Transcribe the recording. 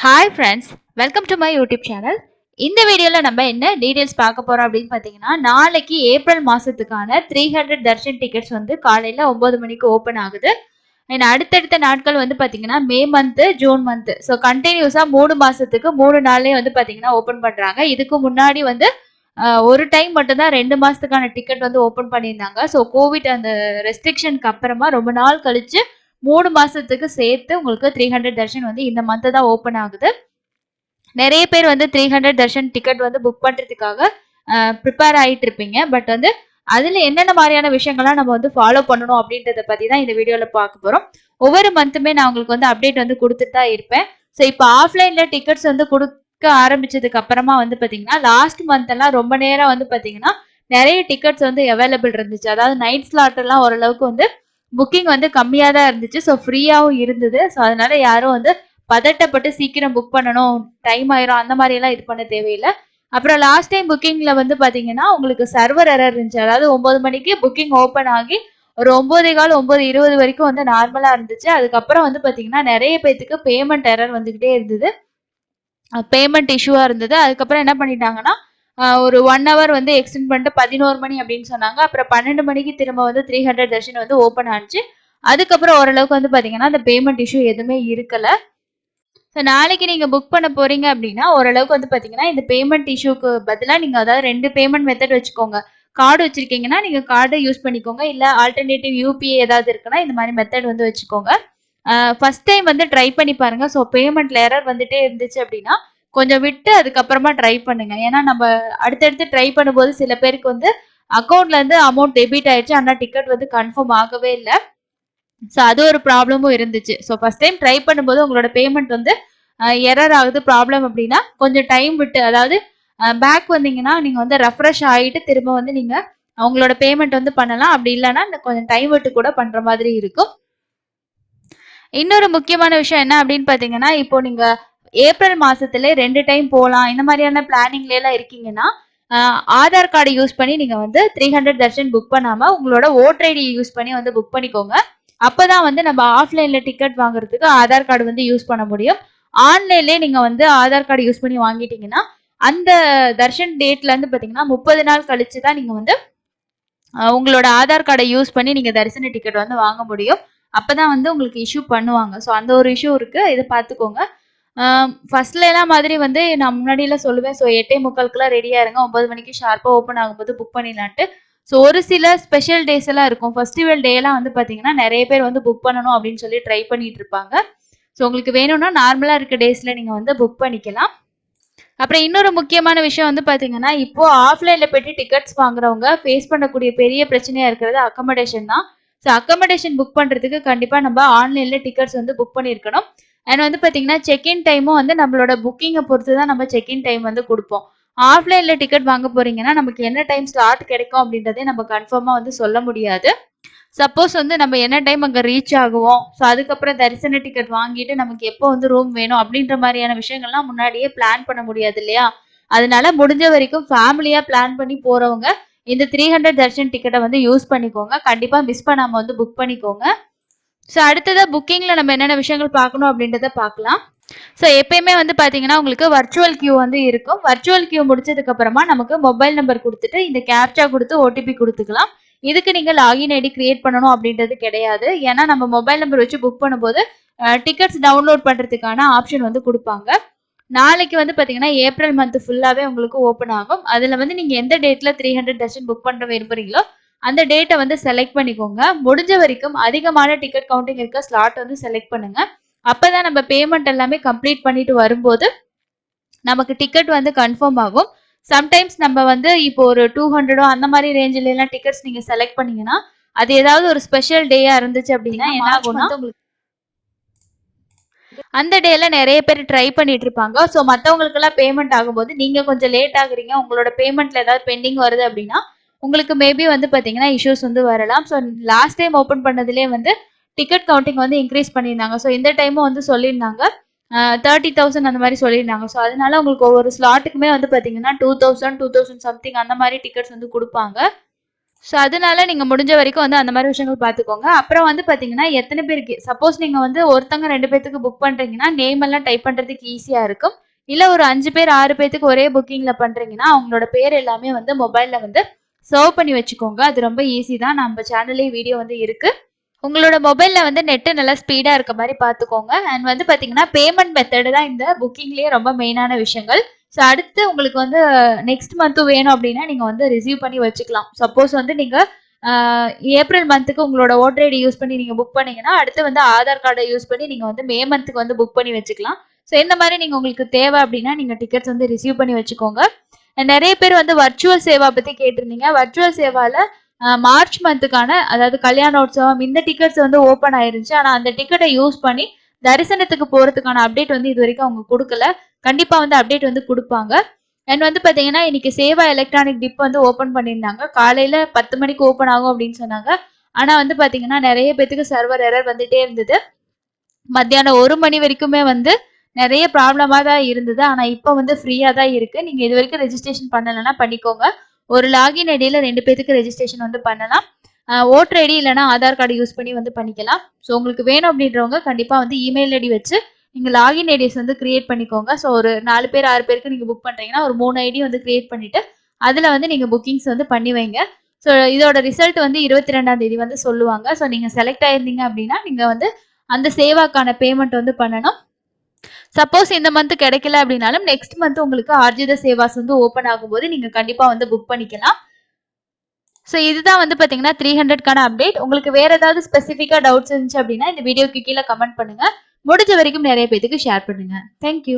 Hi friends, welcome to my YouTube channel. இந்த வீடியோல நம்ம என்ன டீடைல்ஸ் பார்க்க போறோம் அப்படின்னு பார்த்தீங்கன்னா, நாளைக்கு ஏப்ரல் மாசத்துக்கான 300 தர்ஷன் டிக்கெட்ஸ் வந்து காலையில 9 மணிக்கு ஓபன் ஆகுது. அண்ட் அடுத்தடுத்த நாட்கள் வந்து பார்த்தீங்கன்னா May month, June month. So கண்டினியூஸா 3 மாசத்துக்கு 3 நாள்லயே வந்து பார்த்தீங்கன்னா ஓபன் பண்றாங்க. இதுக்கு முன்னாடி வந்து ஒரு டைம் மட்டும் தான் 2 மாசத்துக்கான டிக்கெட் வந்து ஓபன் பண்ணியிருந்தாங்க. ஸோ கோவிட் அந்த ரெஸ்ட்ரிக்ஷனுக்கு அப்புறமா ரொம்ப நாள் கழிச்சு 3 மாசத்துக்கு சேர்த்து உங்களுக்கு 300 தர்ஷன் வந்து இந்த மந்த் தான் ஓபன் ஆகுது. நிறைய பேர் வந்து 300 தர்ஷன் டிக்கெட் வந்து புக் பண்றதுக்காக ப்ரிப்பேர் ஆயிட்டு இருப்பீங்க. பட் வந்து அதுல என்னென்ன மாதிரியான விஷயங்கள்லாம் நம்ம வந்து ஃபாலோ பண்ணணும் அப்படின்றத பத்தி தான் இந்த வீடியோல பார்க்க போறோம். ஒவ்வொரு மந்த்துமே நான் உங்களுக்கு வந்து அப்டேட் வந்து கொடுத்துட்டு தான் இருப்பேன். ஸோ இப்போ ஆஃப்லைன்ல டிக்கெட்ஸ் வந்து கொடுக்க ஆரம்பிச்சதுக்கு அப்புறமா வந்து பாத்தீங்கன்னா லாஸ்ட் மந்த் எல்லாம் ரொம்ப நேரம் வந்து பாத்தீங்கன்னா நிறைய டிக்கெட்ஸ் வந்து அவைலபிள் இருந்துச்சு. அதாவது நைட் ஸ்லாட் எல்லாம் ஓரளவுக்கு வந்து புக்கிங் வந்து கம்மியா தான் இருந்துச்சு. ஸோ ஃப்ரீயாவும் இருந்தது. ஸோ அதனால யாரும் வந்து பதட்டப்பட்டு சீக்கிரம் புக் பண்ணணும், டைம் ஆயிரும் அந்த மாதிரி எல்லாம் இது பண்ண தேவையில்லை. அப்புறம் லாஸ்ட் டைம் புக்கிங்ல வந்து பாத்தீங்கன்னா உங்களுக்கு சர்வர் எரர் இருந்துச்சு. அதாவது 9 மணிக்கு புக்கிங் ஓபன் ஆகி ஒரு 9:15 9:20 வரைக்கும் வந்து நார்மலா இருந்துச்சு. அதுக்கப்புறம் வந்து பாத்தீங்கன்னா நிறைய பேத்துக்கு பேமெண்ட் எரர் வந்துகிட்டே இருந்தது, பேமெண்ட் இஷ்யூவா இருந்தது. அதுக்கப்புறம் என்ன பண்ணிட்டாங்கன்னா ஒரு 1 hour வந்து எக்ஸ்டெண்ட் பண்ணிட்டு 11 மணி அப்படின்னு சொன்னாங்க. அப்புறம் 12 மணிக்கு திரும்ப வந்து 300 தர்ஷன் வந்து ஓபன் ஆனிச்சு. அதுக்கப்புறம் ஓரளவுக்கு வந்து பாத்தீங்கன்னா அந்த பேமெண்ட் இஷ்யூ எதுவுமே இருக்கல. ஸோ நாளைக்கு நீங்க புக் பண்ண போறீங்க அப்படின்னா ஓரளவுக்கு வந்து பாத்தீங்கன்னா இந்த பேமெண்ட் இஷ்யூக்கு பதிலாக நீங்க அதாவது 2 பேமெண்ட் மெத்தட் வச்சுக்கோங்க. கார்டு வச்சிருக்கீங்கன்னா நீங்க கார்டை யூஸ் பண்ணிக்கோங்க. இல்ல ஆல்டர்னேட்டிவ் யூபிஐ ஏதாவது இருக்குன்னா இந்த மாதிரி மெத்தட் வந்து வச்சுக்கோங்க. ஃபர்ஸ்ட் டைம் வந்து ட்ரை பண்ணி பாருங்க. ஸோ பேமெண்ட்ல எரர் வந்துட்டே இருந்துச்சு அப்படின்னா கொஞ்சம் விட்டு அதுக்கப்புறமா ட்ரை பண்ணுங்க. ஏன்னா நம்ம அடுத்தடுத்து ட்ரை பண்ணும்போது சில பேருக்கு வந்து அக்கௌண்ட்ல இருந்து அமௌண்ட் டெபிட் ஆயிடுச்சு, ஆனா டிக்கெட் வந்து கன்ஃபார்ம் ஆகவே இல்லை. ஸோ அது ஒரு ப்ராப்ளமும் இருந்துச்சு. ஸோ ஃபர்ஸ்ட் டைம் ட்ரை பண்ணும்போது உங்களோட பேமெண்ட் வந்து எரர் ஆகுது ப்ராப்ளம் அப்படின்னா கொஞ்சம் டைம் விட்டு, அதாவது பேக் வந்தீங்கன்னா நீங்க வந்து ரெஃப்ரெஷ் ஆகிட்டு திரும்ப வந்து நீங்க உங்களோட பேமெண்ட் வந்து பண்ணலாம். அப்படி இல்லைன்னா கொஞ்சம் டைம் விட்டு கூட பண்ற மாதிரி இருக்கும். இன்னொரு முக்கியமான விஷயம் என்ன அப்படின்னு பாத்தீங்கன்னா, இப்போ நீங்க ஏப்ரல் மாசத்துல 2 டைம் போகலாம் இந்த மாதிரியான பிளானிங்ல எல்லாம் இருக்கீங்கன்னா ஆதார் கார்டு யூஸ் பண்ணி நீங்க வந்து 300 தர்ஷன் புக் பண்ணாம உங்களோட ஓட்டர் ஐடி யூஸ் பண்ணி வந்து புக் பண்ணிக்கோங்க. அப்பதான் வந்து நம்ம ஆஃப்லைன்ல டிக்கெட் வாங்குறதுக்கு ஆதார் கார்டு வந்து யூஸ் பண்ண முடியும். ஆன்லைன்லயே நீங்க வந்து ஆதார் கார்டு யூஸ் பண்ணி வாங்கிட்டீங்கன்னா அந்த தர்ஷன் டேட்ல இருந்து பாத்தீங்கன்னா 30 நாள் கழிச்சு தான் நீங்க வந்து உங்களோட ஆதார் கார்டை யூஸ் பண்ணி நீங்க தரிசன டிக்கெட் வந்து வாங்க முடியும். அப்பதான் வந்து உங்களுக்கு இஷ்யூ பண்ணுவாங்க. ஸோ அந்த ஒரு இஷ்யூ இருக்கு, இதை பார்த்துக்கோங்க. ஃபர்ஸ்ட்ல எல்லாம் மாதிரி வந்து நான் முன்னாடியெல்லாம் சொல்லுவேன். ஸோ 8:45 ரெடியா இருங்க, 9 மணிக்கு ஷார்ப்பா ஓப்பன் ஆகும்போது புக் பண்ணிடலான்ட்டு. ஸோ ஒரு சில ஸ்பெஷல் டேஸ் எல்லாம் இருக்கும். ஃபெஸ்டிவல் டே எல்லாம் வந்து பாத்தீங்கன்னா நிறைய பேர் வந்து புக் பண்ணணும் அப்படின்னு சொல்லி ட்ரை பண்ணிட்டு இருப்பாங்க. ஸோ உங்களுக்கு வேணும்னா நார்மலா இருக்க டேஸ்ல நீங்க வந்து புக் பண்ணிக்கலாம். அப்புறம் இன்னொரு முக்கியமான விஷயம் வந்து பாத்தீங்கன்னா, இப்போ ஆஃப்லைன்ல போயிட்டு டிக்கெட்ஸ் வாங்குறவங்க ஃபேஸ் பண்ணக்கூடிய பெரிய பிரச்சனையா இருக்கிறது அக்கமடேஷன் தான். ஸோ அக்கமடேஷன் புக் பண்றதுக்கு கண்டிப்பா நம்ம ஆன்லைன்ல டிக்கெட்ஸ் வந்து புக் பண்ணியிருக்கணும். அண்ட் வந்து பாத்தீங்கன்னா செக்இன் டைமும் வந்து நம்மளோட புக்கிங்கை பொறுத்து தான் நம்ம செக்இன் டைம் வந்து கொடுப்போம். ஆஃப்லைன்ல டிக்கெட் வாங்க போறீங்கன்னா நமக்கு என்ன டைம் ஸ்லாட் கிடைக்கும் அப்படின்றதே நம்ம கன்ஃபார்மா வந்து சொல்ல முடியாது. சப்போஸ் வந்து நம்ம என்ன டைம் அங்கே ரீச் ஆகுவோம், ஸோ அதுக்கப்புறம் தரிசன டிக்கெட் வாங்கிட்டு நமக்கு எப்போ வந்து ரூம் வேணும் அப்படின்ற மாதிரியான விஷயங்கள்லாம் முன்னாடியே பிளான் பண்ண முடியாது இல்லையா? அதனால முடிஞ்ச வரைக்கும் ஃபேமிலியா பிளான் பண்ணி போறவங்க இந்த 300 தர்ஷன் டிக்கெட்டை வந்து யூஸ் பண்ணிக்கோங்க. கண்டிப்பா மிஸ் பண்ணாம வந்து புக் பண்ணிக்கோங்க. ஸோ அடுத்ததா புக்கிங்ல நம்ம என்னென்ன விஷயங்கள் பார்க்கணும் அப்படின்றத பார்க்கலாம். ஸோ எப்பயுமே வந்து பாத்தீங்கன்னா உங்களுக்கு வர்ச்சுவல் கியூ வந்து இருக்கும். வர்ச்சுவல் கியூ முடிச்சதுக்கு அப்புறமா நமக்கு மொபைல் நம்பர் கொடுத்துட்டு இந்த கேப்சா கொடுத்து ஓடிபி கொடுத்துக்கலாம். இதுக்கு நீங்க லாகின் ஐடி கிரியேட் பண்ணணும் அப்படின்றது கிடையாது. ஏன்னா நம்ம மொபைல் நம்பர் வச்சு புக் பண்ணும்போது டிக்கெட்ஸ் டவுன்லோட் பண்றதுக்கான ஆப்ஷன் வந்து கொடுப்பாங்க. நாளைக்கு வந்து பாத்தீங்கன்னா ஏப்ரல் மந்த் ஃபுல்லாவே உங்களுக்கு ஓப்பன் ஆகும். அதுல வந்து நீங்க எந்த டேட்ல 300 தர்ஷன் புக் பண்ற விரும்புறீங்களோ அந்த டேட்டை வந்து செலக்ட் பண்ணிக்கோங்க. முடிஞ்ச வரைக்கும் அதிகமான டிக்கெட் கவுண்டிங் இருக்க ஸ்லாட் வந்து செலக்ட் பண்ணுங்க. அப்பதான் நம்ம பேமெண்ட் எல்லாமே கம்ப்ளீட் பண்ணிட்டு வரும்போது நமக்கு டிக்கெட் வந்து கன்ஃபார்ம் ஆகும். சம்டைம்ஸ் நம்ம வந்து இப்போ ஒரு 200 அந்த மாதிரி ரேஞ்சில எல்லாம் டிக்கெட்ஸ் நீங்க செலக்ட் பண்ணீங்கன்னா அது ஏதாவது ஒரு ஸ்பெஷல் டேயா இருந்துச்சு அப்படின்னா என்ன ஆகும்னா உங்களுக்கு அந்த டேல நிறைய பேர் ட்ரை பண்ணிட்டு இருப்பாங்க. ஸோ மற்றவங்களுக்கு எல்லாம் பேமெண்ட் ஆகும்போது நீங்க கொஞ்சம் லேட் ஆகுறீங்க, உங்களோட பேமெண்ட்ல ஏதாவது பெண்டிங் வருது அப்படின்னா உங்களுக்கு மேபி வந்து பாத்தீங்கன்னா இஷ்யூஸ் வந்து வரலாம். ஸோ லாஸ்ட் டைம் ஓப்பன் பண்ணதுலேயே வந்து டிக்கெட் கவுண்டிங் வந்து இன்க்ரீஸ் பண்ணியிருந்தாங்க. ஸோ இந்த டைமும் வந்து சொல்லியிருந்தாங்க 30,000 அந்த மாதிரி சொல்லியிருந்தாங்க. ஸோ அதனால உங்களுக்கு ஒவ்வொரு ஸ்லாட்டுக்குமே வந்து பாத்தீங்கன்னா 2,000 2,000 சம்திங் அந்த மாதிரி டிக்கெட்ஸ் வந்து கொடுப்பாங்க. ஸோ அதனால நீங்க முடிஞ்ச வரைக்கும் வந்து அந்த மாதிரி விஷயங்கள் பார்த்துக்கோங்க. அப்புறம் வந்து பார்த்தீங்கன்னா, எத்தனை பேருக்கு சப்போஸ் நீங்க வந்து ஒருத்தங்க 2 பேத்துக்கு புக் பண்றீங்கன்னா, நேம் எல்லாம் டைப் பண்றதுக்கு ஈஸியா இருக்கும். இல்ல ஒரு 5 பேர் 6 பேத்துக்கு ஒரே புக்கிங்ல பண்றீங்கன்னா, அவங்களோட பேர் எல்லாமே வந்து மொபைல்ல வந்து சேவ் பண்ணி வச்சுக்கோங்க. அது ரொம்ப ஈஸி தான். நம்ம சேனல்லயே வீடியோ வந்து இருக்கு. உங்களோட மொபைல்ல வந்து நெட் நல்லா ஸ்பீடா இருக்க மாதிரி பாத்துக்கோங்க. அண்ட் வந்து பாத்தீங்கன்னா பேமெண்ட் மெத்தட் தான் இந்த புக்கிங்லயே ரொம்ப மெயினான விஷயங்கள். ஸோ அடுத்து உங்களுக்கு வந்து நெக்ஸ்ட் மந்த் வேணும் அப்படின்னா நீங்க வந்து ரிசீவ் பண்ணி வச்சுக்கலாம். சப்போஸ் வந்து நீங்க ஏப்ரல் மந்த்துக்கு உங்களோட ஓட்டர் ஐடி யூஸ் பண்ணி நீங்க புக் பண்ணீங்கன்னா அடுத்து வந்து ஆதார் கார்டை யூஸ் பண்ணி நீங்க வந்து மே மந்த்துக்கு வந்து புக் பண்ணி வச்சுக்கலாம். ஸோ இந்த மாதிரி நீங்க உங்களுக்கு தேவை அப்படின்னா நீங்க டிக்கெட்ஸ் வந்து ரிசீவ் பண்ணி வச்சுக்கோங்க. நிறைய பேர் வந்து வர்ச்சுவல் சேவா பத்தி கேட்டிருந்தீங்க. வர்ச்சுவல் சேவால மார்ச் மந்த்துக்கான அதாவது கல்யாண உற்சவம் இந்த டிக்கெட்ஸ் வந்து ஓப்பன் ஆயிருந்துச்சு. ஆனா அந்த டிக்கெட்டை யூஸ் பண்ணி தரிசனத்துக்கு போறதுக்கான அப்டேட் வந்து இது வரைக்கும் அவங்க கொடுக்கல. கண்டிப்பா வந்து அப்டேட் வந்து கொடுப்பாங்க. அண்ட் வந்து பாத்தீங்கன்னா இன்னைக்கு சேவா எலக்ட்ரானிக் டிப் வந்து ஓபன் பண்ணியிருந்தாங்க. காலையில 10 மணிக்கு ஓபன் ஆகும் அப்படின்னு சொன்னாங்க. ஆனா வந்து பாத்தீங்கன்னா நிறைய பேத்துக்கு சர்வர் எரர் வந்துட்டே இருந்தது. மத்தியானம் 1 மணி வரைக்குமே வந்து நிறைய ப்ராப்ளமா தான் இருந்தது. ஆனா இப்ப வந்து ஃப்ரீயா தான் இருக்கு. நீங்க இது வரைக்கும் ரெஜிஸ்ட்ரேஷன் பண்ணலன்னா பண்ணிக்கோங்க. ஒரு லாகின் ஐடியில 2 பேத்துக்கு ரெஜிஸ்ட்ரேஷன் வந்து பண்ணலாம். ஓட்டர் ஐடி இல்லைன்னா ஆதார் கார்டு யூஸ் பண்ணி வந்து பண்ணிக்கலாம். ஸோ உங்களுக்கு வேணும் அப்படின்றவங்க கண்டிப்பா வந்து இமெயில் ஐடி வச்சு நீங்க லாகின் ஐடிஸ் வந்து கிரியேட் பண்ணிக்கோங்க. ஸோ ஒரு 4 பேர் 6 பேருக்கு நீங்க புக் பண்றீங்கன்னா ஒரு 3 ஐடி வந்து கிரியேட் பண்ணிட்டு அதுல வந்து நீங்க புக்கிங்ஸ் வந்து பண்ணி வைங்க. ஸோ இதோட ரிசல்ட் வந்து 22ஆம் தேதி வந்து சொல்லுவாங்க. ஸோ நீங்க செலக்ட் ஆயிருந்தீங்க அப்படின்னா நீங்க வந்து அந்த சேவாக்கான பேமெண்ட் வந்து பண்ணணும். சப்போஸ் இந்த மந்த் கிடைக்கல அப்படின்னாலும் நெக்ஸ்ட் மந்த் உங்களுக்கு ஆர்ஜித சேவாஸ் வந்து ஓபன் ஆகும்போது நீங்க கண்டிப்பா வந்து புக் பண்ணிக்கலாம். ஸோ இதுதான் வந்து பாத்தீங்கன்னா 300க்கான அப்டேட். உங்களுக்கு வேற ஏதாவது ஸ்பெசிஃபிக்கா டவுட்ஸ் இருந்துச்சு அப்படின்னா இந்த வீடியோக்கு கீழே கமெண்ட் பண்ணுங்க. முடிஞ்ச வரைக்கும் நிறைய பேருக்கு ஷேர் பண்ணுங்க. தேங்க்யூ.